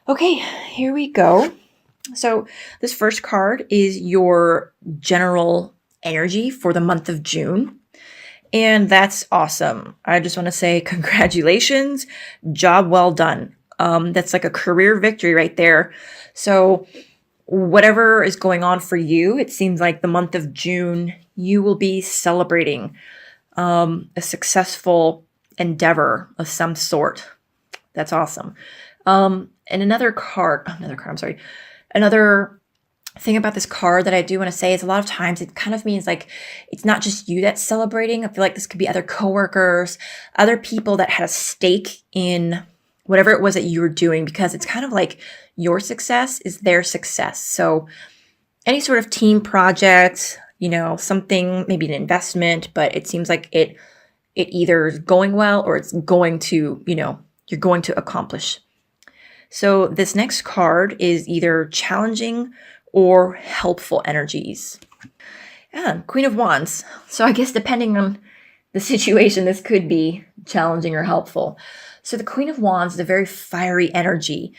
Okay, here we go. So this first card is your general energy for the month of June. And that's awesome. I just want to say congratulations, job well done. That's like a career victory right there. So whatever is going on for you, it seems like the month of June, you will be celebrating a successful endeavor of some sort. That's awesome. And another thing about this card that I do want to say is a lot of times it kind of means like it's not just you that's celebrating. I feel like this could be other coworkers, other people that had a stake in whatever it was that you were doing, because it's kind of like your success is their success. So any sort of team project, something, maybe an investment, but it seems like it either is going well or it's going to, you're going to accomplish. So this next card is either challenging or helpful energies. And Queen of Wands. So I guess depending on the situation, this could be challenging or helpful. So the Queen of Wands is a very fiery energy.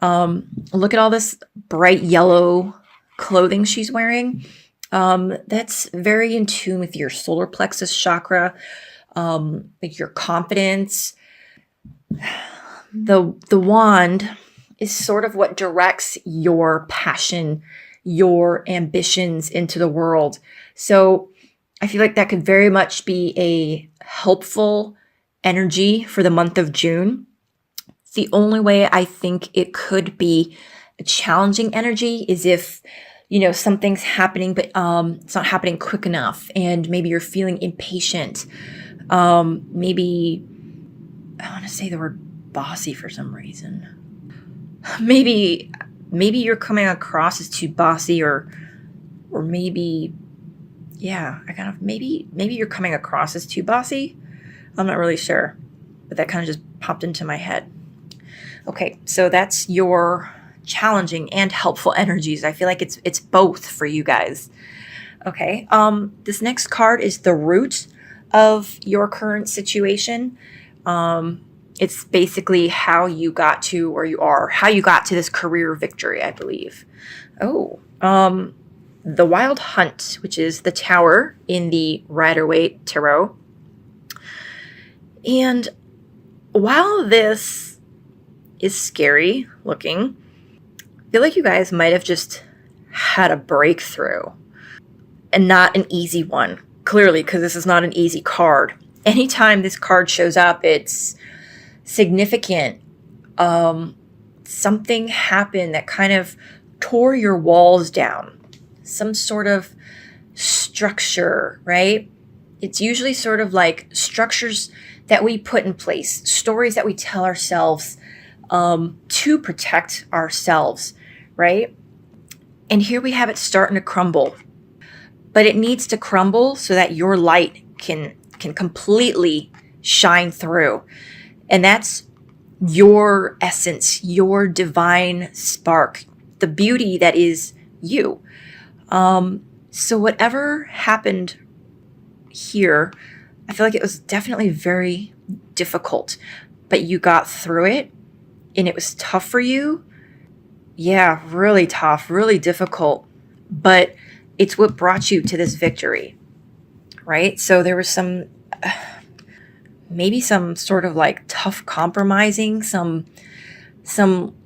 Look at all this bright yellow clothing she's wearing. That's very in tune with your solar plexus chakra, like your confidence. The wand is sort of what directs your passion, your ambitions into the world. So I feel like that could very much be a helpful energy for the month of June. The only way I think it could be a challenging energy is if, something's happening, but it's not happening quick enough. And maybe you're feeling impatient. Maybe I want to say the word bossy for some reason. Maybe you're coming across as too bossy, or maybe, maybe you're coming across as too bossy. I'm not really sure, but that kind of just popped into my head. Okay, so that's your challenging and helpful energies. I feel like it's both for you guys. Okay, this next card is the root of your current situation. It's basically how you got to where you are, how you got to this career victory, I believe. The Wild Hunt, which is the Tower in the Rider-Waite Tarot. And while this is scary looking, I feel like you guys might have just had a breakthrough, and not an easy one, clearly, because this is not an easy card. Anytime this card shows up, it's significant. Something happened that kind of tore your walls down. Some sort of structure, right? It's usually sort of like structures that we put in place, stories that we tell ourselves to protect ourselves, right? And here we have it starting to crumble. But it needs to crumble so that your light can completely shine through. And that's your essence, your divine spark, the beauty that is you. So whatever happened here, I feel like it was definitely very difficult, but you got through it, and it was tough for you. Yeah, really tough, really difficult, but it's what brought you to this victory, right? So there was maybe some sort of like tough compromising, some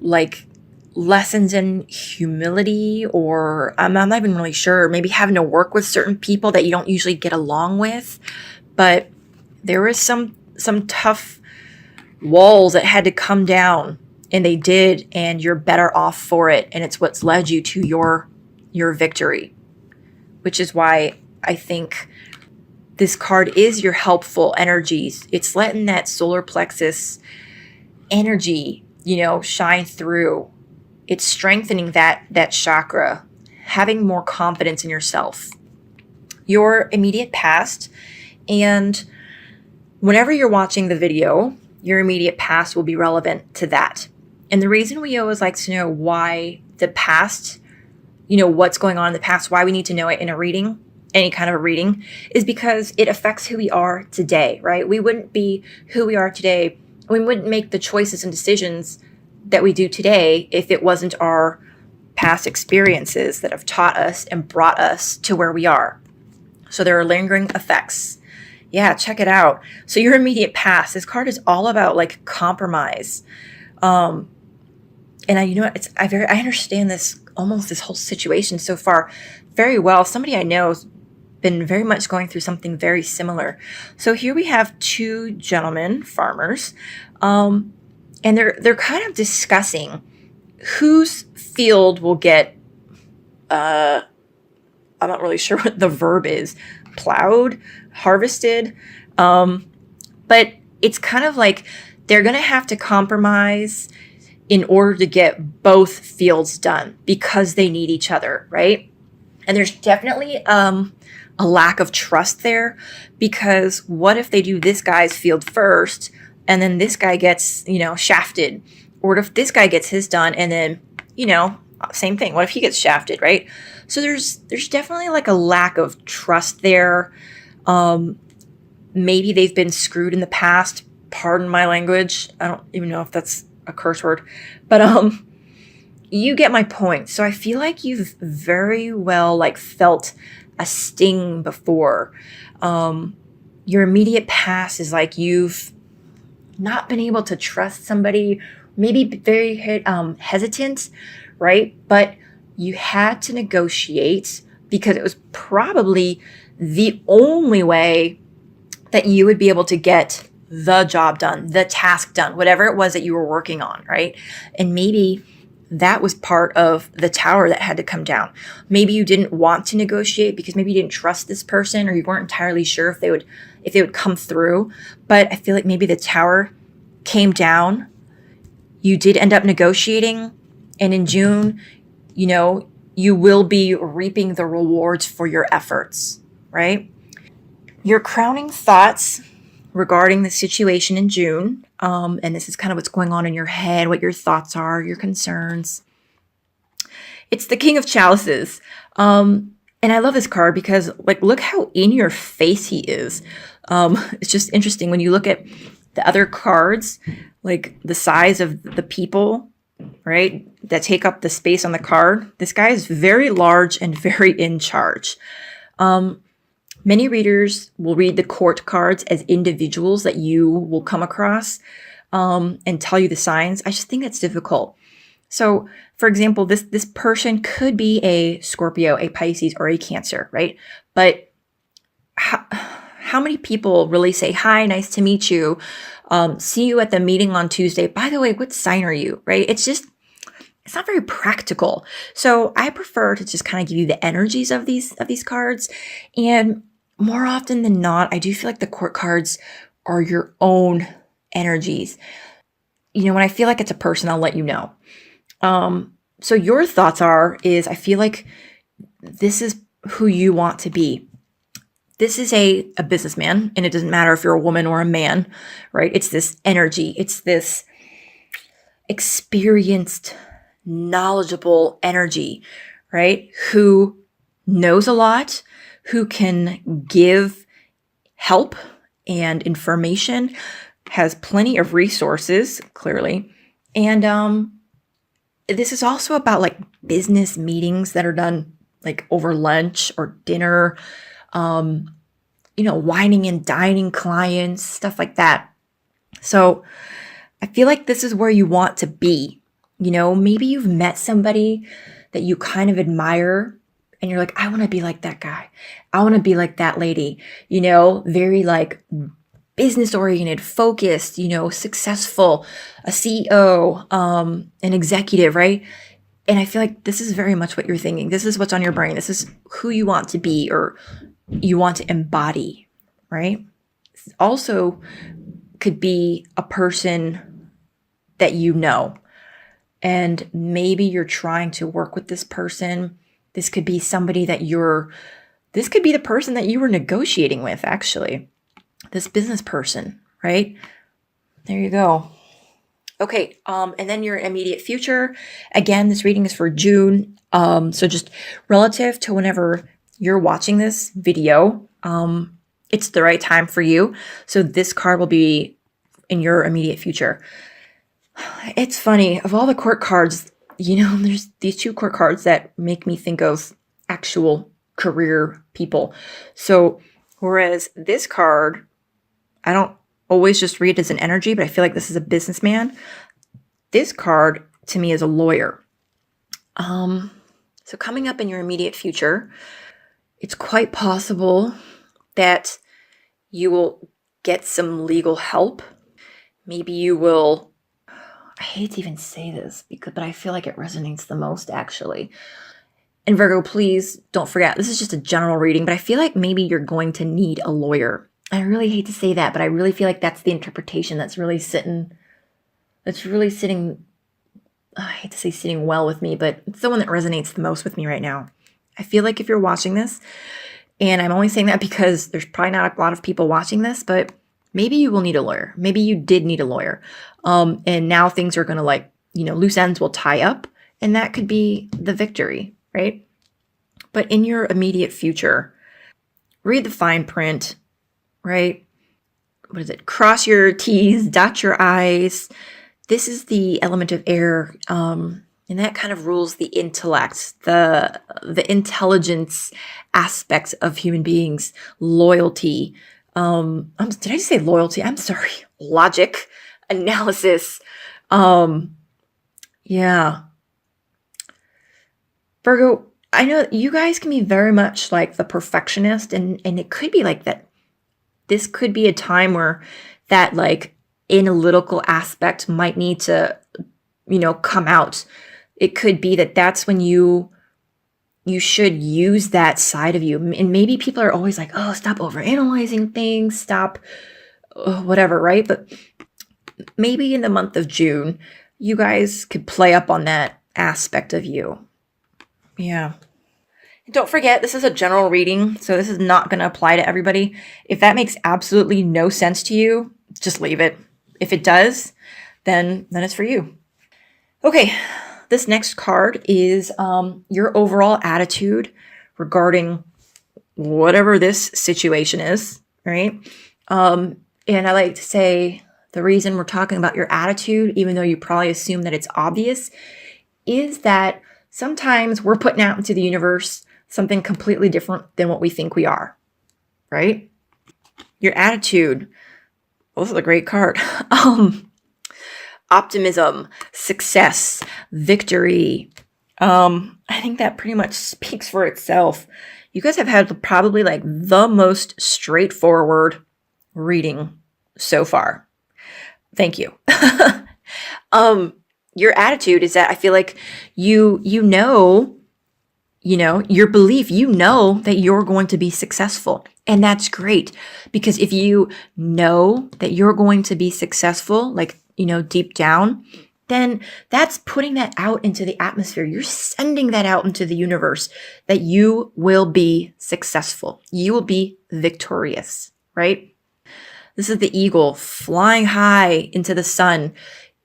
like lessons in humility, or I'm not even really sure, maybe having to work with certain people that you don't usually get along with. But there was some tough walls that had to come down, and they did, and you're better off for it. And it's what's led you to your victory, which is why I think this card is your helpful energies. It's letting that solar plexus energy, shine through. It's strengthening that chakra, having more confidence in yourself, your immediate past. And whenever you're watching the video, your immediate past will be relevant to that. And the reason we always like to know why the past, what's going on in the past, why we need to know it in a reading, any kind of a reading, is because it affects who we are today, right? We wouldn't be who we are today. We wouldn't make the choices and decisions that we do today if it wasn't our past experiences that have taught us and brought us to where we are. So there are lingering effects. Yeah, check it out. So your immediate past, this card is all about like compromise. And I understand this whole situation so far very well. Somebody I know has been very much going through something very similar. So here we have two gentlemen, farmers, and they're kind of discussing whose field will get, I'm not really sure what the verb is, plowed, harvested. But it's kind of like they're going to have to compromise in order to get both fields done because they need each other, right? And there's definitely a lack of trust there, because what if they do this guy's field first and then this guy gets, shafted? Or if this guy gets his done and then, same thing. What if he gets shafted, right? So there's definitely like a lack of trust there. Maybe they've been screwed in the past. Pardon my language. I don't even know if that's a curse word, but you get my point. So I feel like you've very well like felt a sting before. Your immediate past is like you've not been able to trust somebody, maybe very hesitant, right? But you had to negotiate because it was probably the only way that you would be able to get the job done, the task done, whatever it was that you were working on, right? And maybe that was part of the tower that had to come down. Maybe you didn't want to negotiate because maybe you didn't trust this person, or you weren't entirely sure if they would come through. But I feel like maybe the tower came down. You did end up negotiating, and in June, you will be reaping the rewards for your efforts, right? Your crowning thoughts regarding the situation in June, and this is kind of what's going on in your head, what your thoughts are, your concerns. It's the King of Chalices. And I love this card because, like, look how in your face he is. It's just interesting when you look at the other cards, like the size of the people, right, that take up the space on the card. This guy is very large and very in charge. Many readers will read the court cards as individuals that you will come across and tell you the signs. I just think that's difficult. So, for example, this person could be a Scorpio, a Pisces, or a Cancer, right? But how many people really say, hi, nice to meet you, see you at the meeting on Tuesday. By the way, what sign are you, right? It's not very practical. So I prefer to just kind of give you the energies of these cards. And more often than not, I do feel like the court cards are your own energies. When I feel like it's a person, I'll let you know. So your thoughts is I feel like this is who you want to be. This is a businessman, and it doesn't matter if you're a woman or a man, right? It's this energy. It's this experienced, knowledgeable energy, right? Who knows a lot, who can give help and information, has plenty of resources, clearly. And this is also about like business meetings that are done like over lunch or dinner, wining and dining clients, stuff like that. So I feel like this is where you want to be. Maybe you've met somebody that you kind of admire and you're like, I want to be like that guy. I want to be like that lady, very like business oriented, focused, successful, a CEO, an executive, right? And I feel like this is very much what you're thinking. This is what's on your brain. This is who you want to be or you want to embody, right? This also could be a person that you know. And maybe you're trying to work with this person. This could be somebody this could be the person that you were negotiating with, actually. This business person, right? There you go. Okay, and then your immediate future. Again, this reading is for June. So just relative to whenever you're watching this video, it's the right time for you. So this card will be in your immediate future. It's funny, of all the court cards, there's these two court cards that make me think of actual career people. So, whereas this card, I don't always just read it as an energy, but I feel like this is a businessman. This card to me is a lawyer. So coming up in your immediate future, it's quite possible that you will get some legal help. Maybe you will, I hate to even say this, but I feel like it resonates the most actually. And Virgo, please don't forget, this is just a general reading, but I feel like maybe you're going to need a lawyer. I really hate to say that, but I really feel like that's the interpretation that's really sitting, I hate to say sitting well with me, but it's the one that resonates the most with me right now. I feel like if you're watching this, and I'm only saying that because there's probably not a lot of people watching this, but maybe you will need a lawyer. Maybe you did need a lawyer. And now things are going to loose ends will tie up, and that could be the victory, right? But in your immediate future, read the fine print, right? What is it? Cross your T's, dot your I's. This is the element of air, and that kind of rules the intellect, the intelligence aspects of human beings, loyalty. Did I just say loyalty? I'm sorry. Logic, analysis. Yeah. Virgo, I know you guys can be very much like the perfectionist, and it could be like that. This could be a time where that like analytical aspect might need to, come out. It could be that that's when you should use that side of you. And maybe people are always like, oh, stop overanalyzing things, stop whatever, right? But maybe in the month of June, you guys could play up on that aspect of you. Yeah. Don't forget, this is a general reading, so this is not going to apply to everybody. If that makes absolutely no sense to you, just leave it. If it does, then it's for you. Okay, this next card is your overall attitude regarding whatever this situation is, right? And I like to say the reason we're talking about your attitude, even though you probably assume that it's obvious, is that sometimes we're putting out into the universe something completely different than what we think we are, right? Your attitude. Well, this is a great card. Optimism, success, victory. I think that pretty much speaks for itself. You guys have had probably like the most straightforward reading so far. Thank you. Your attitude is that I feel like your belief, that you're going to be successful. And that's great, because if you know that you're going to be successful, like, deep down, then that's putting that out into the atmosphere. You're sending that out into the universe that you will be successful. You will be victorious, right? This is the eagle flying high into the sun.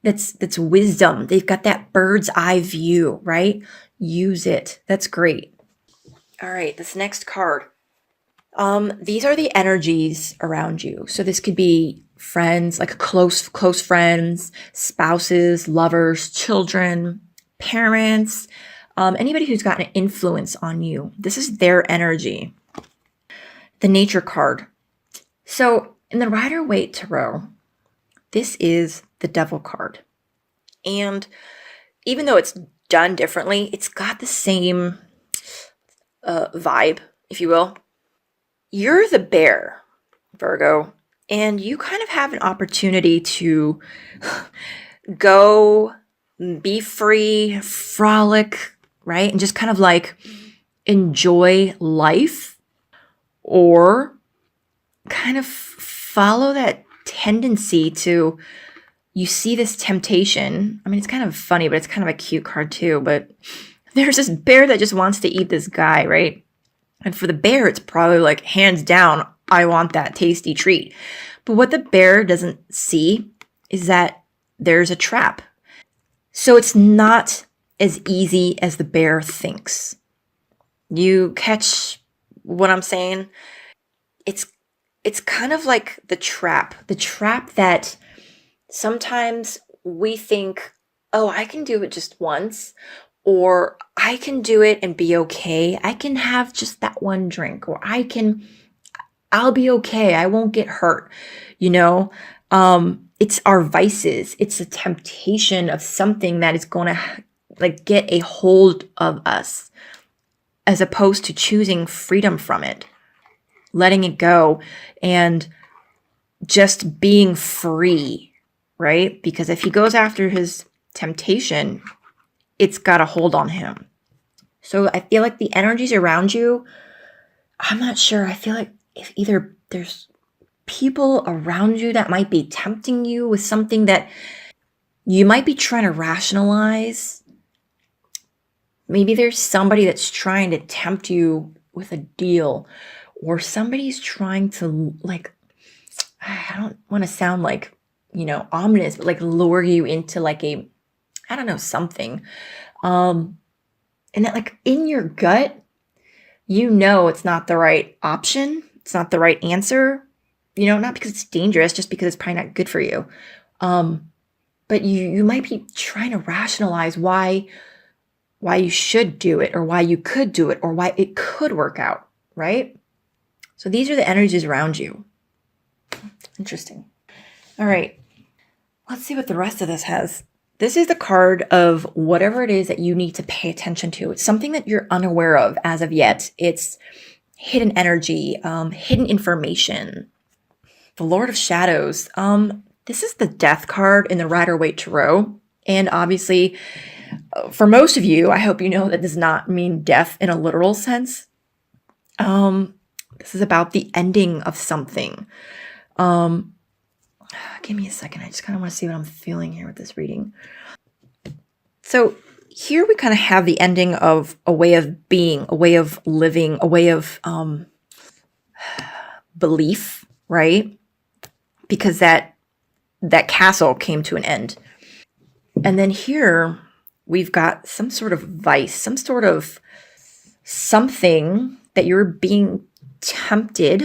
That's wisdom. They've got that bird's eye view, right? Use it. That's great. All right, this next card. These are the energies around you. So this could be friends, like close friends, spouses, lovers, children, parents, anybody who's got an influence on you. This is their energy. The nature card. So in the Rider-Waite Tarot, this is the Devil card. And even though it's done differently, it's got the same vibe, if you will. You're the bear, Virgo, and you kind of have an opportunity to go be free, frolic, right? And just kind of like enjoy life, or kind of follow that tendency to, you see this temptation. I mean, it's kind of funny, but it's kind of a cute card too. But there's this bear that just wants to eat this guy, right? And for the bear, it's probably like, hands down, I want that tasty treat. But what the bear doesn't see is that there's a trap. So it's not as easy as the bear thinks. You catch what I'm saying? It's kind of like the trap that sometimes we think, oh, I can do it just once, or I can do it and be okay. I can have just that one drink, or I'll be okay. I won't get hurt. You know, it's our vices. It's a temptation of something that is going to like get a hold of us, as opposed to choosing freedom from it, letting it go, and just being free, right? Because if he goes after his temptation, it's got a hold on him. So I feel like the energies around you, I'm not sure. I feel like if either there's people around you that might be tempting you with something that you might be trying to rationalize. Maybe there's somebody that's trying to tempt you with a deal, or somebody's trying to, like, I don't want to sound like, ominous, but like lure you into like I don't know, something. And that, like, in your gut, it's not the right option. It's not the right answer, not because it's dangerous, just because it's probably not good for you. But you might be trying to rationalize why you should do it, or why you could do it, or why it could work out, right? So these are the energies around you. Interesting. All right. Let's see what the rest of this has. This is the card of whatever it is that you need to pay attention to. It's something that you're unaware of as of yet. It's hidden energy, hidden information. The Lord of Shadows. This is the Death card in the Rider-Waite Tarot. And obviously, for most of you, I hope you know that does not mean death in a literal sense. This is about the ending of something. Give me a second. I just kind of want to see what I'm feeling here with this reading. So here we kind of have the ending of a way of being, a way of living, a way of belief, right? Because that castle came to an end. And then here we've got some sort of vice, some sort of something that you're being tempted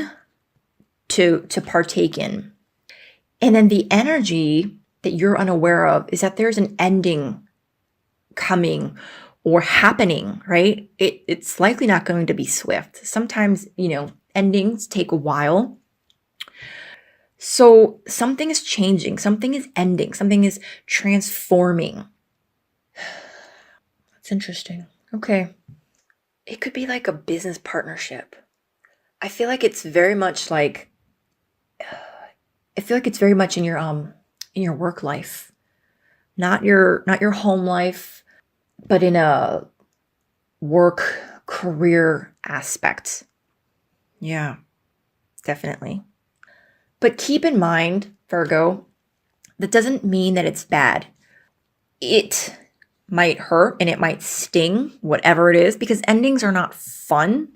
to partake in. And then the energy that you're unaware of is that there's an ending coming or happening, right? It's likely not going to be swift. Sometimes, endings take a while. So something is changing, something is ending, something is transforming. That's interesting. Okay. It could be like a business partnership. I feel like it's very much like, in your work life, not your home life, but in a work career aspect. Yeah, definitely. But keep in mind, Virgo, that doesn't mean that it's bad. It might hurt and it might sting, whatever it is, because endings are not fun,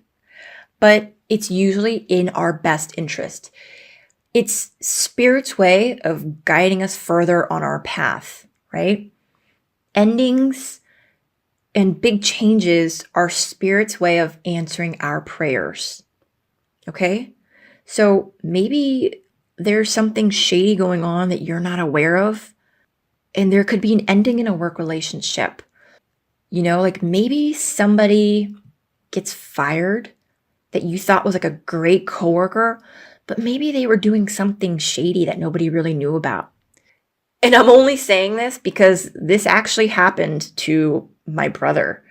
but it's usually in our best interest. It's Spirit's way of guiding us further on our path, right? Endings and big changes are Spirit's way of answering our prayers, okay? So maybe there's something shady going on that you're not aware of, and there could be an ending in a work relationship. Like maybe somebody gets fired that you thought was like a great coworker, but maybe they were doing something shady that nobody really knew about. And I'm only saying this because this actually happened to my brother.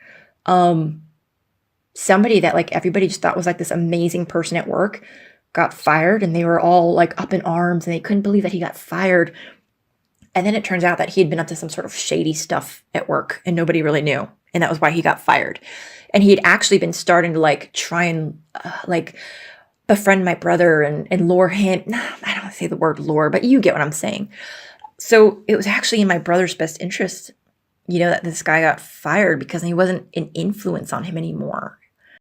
Somebody that like everybody just thought was like this amazing person at work got fired, and they were all like up in arms and they couldn't believe that he got fired. And then it turns out that he had been up to some sort of shady stuff at work and nobody really knew. And that was why he got fired. And he had actually been starting to like try and befriend my brother and lure him. I don't want to say the word lure, but you get what I'm saying. So it was actually in my brother's best interest, that this guy got fired, because he wasn't an influence on him anymore.